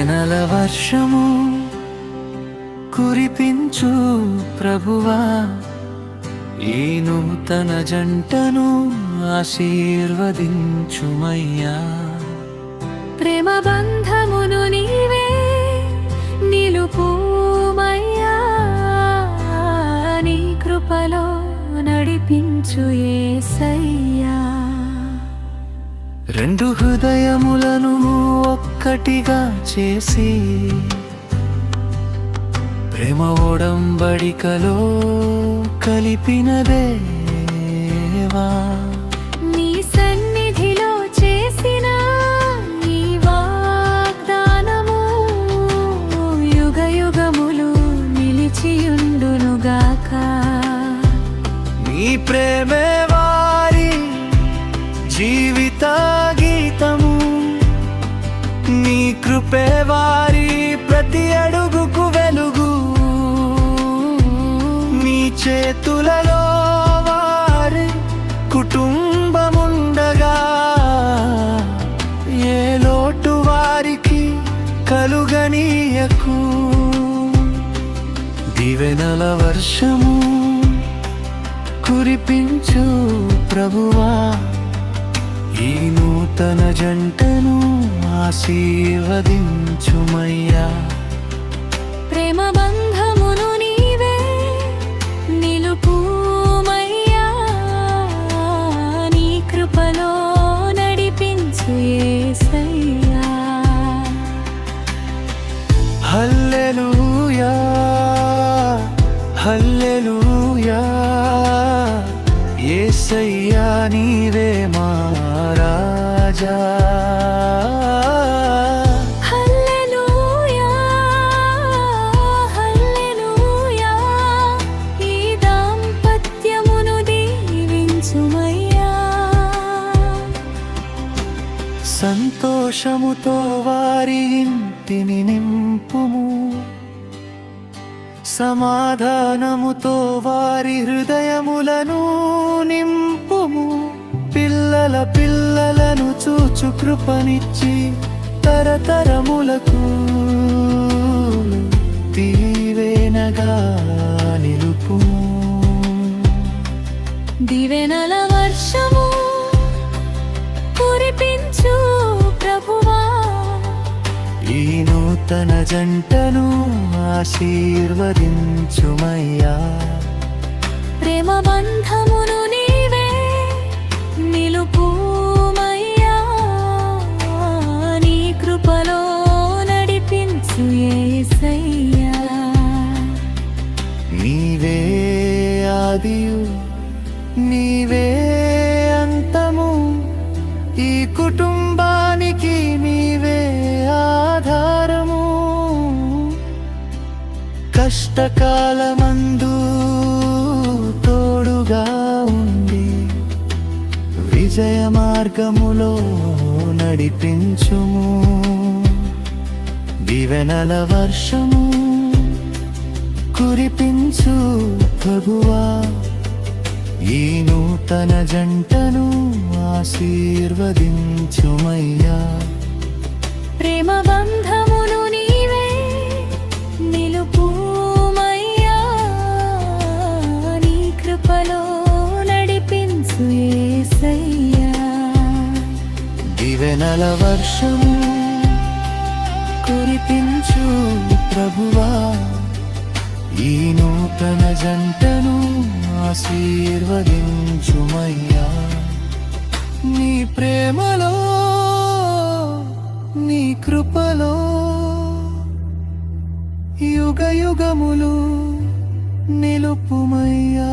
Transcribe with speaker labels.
Speaker 1: దివెనల వర్షము కురిపించు ప్రభువా, ఈ నూతన జంటను ఆశీర్వదించుమయ్యా.
Speaker 2: ప్రేమ బంధమును నీవే నిలుపుమయ్యా, నీ కృపలో నడిపించు యేసయ్యా.
Speaker 1: రెండు హృదయములను ఒక్కటిగా చేసి ప్రేమ ఒడంబడికలో కలిపిన దేవా,
Speaker 2: నీ సన్నిధిలో చేసిన ఈ వాగ్దానము యుగ యుగములు నిలిచియుండునుగాక.
Speaker 1: నీ ప్రేమే వారి జీవిత గీతము, నీ కృపే వారి ప్రతి అడుగుకు వెలుగు. నీ చేతులలో వారి కుటుంబముండగా ఏ లోటు వారికి కలుగనీయకు. దివెనల వర్షము కురిపించు ప్రభువా, ఈ నూతన జంటను ఆశీర్వదించుమయ్యా.
Speaker 2: ప్రేమ బంధమును నీవే నిలుపుమయ్యా, నీ కృపలో నడిపించు యేసయ్యా.
Speaker 1: హల్లెలూయా హల్లెలూయా, యేసయ్యా నీవే మా రాజా.
Speaker 2: హల్లెలూయా హల్లెలూయా, ఈ దాంపత్యమును దీవించుమయ్యా.
Speaker 1: సంతోషముతో వారి ఇంటిని నింపుము, సమాధానముతో వారి హృదయములను నింపుము. పిల్లల పిల్లలను చూచు కృపనిచ్చి తరతరములకు దీవెనగా నిలుపుము.
Speaker 2: దివెనల వర్షము కురిపించు ప్రభువా,
Speaker 1: ఈ నూతన జంటను ఆశీర్వదించుమయ్యా.
Speaker 2: ప్రేమ బంధమును నీవే నిలుపుమయ్యా, నీ కృపలో నడిపించు యేసయ్యా.
Speaker 1: నీవే ఆదియు నీవే అంతము, ఈ కుటుంబానికి నీవే ఆధారము. కష్టకాలమందు తోడుగా ఉండి విజయ మార్గములో నడిపించుము. దివెనల వర్షము కురిపించు ప్రభువా, ఈ నూతన జంటను ఆశీర్వదించుమయ్యా.
Speaker 2: ప్రేమ బంధమును నీవే నిలుపుమయ్యా, నీ కృపలో నడిపించు యేసయ్యా.
Speaker 1: దివెనల వర్షము కురిపించు ప్రభువా, ఈ నూతన జంటను ఆశీర్వదించుమయ్యా. నీ ప్రేమలో నీ కృపలో యుగ యుగములు నిలుపుమయ్యా.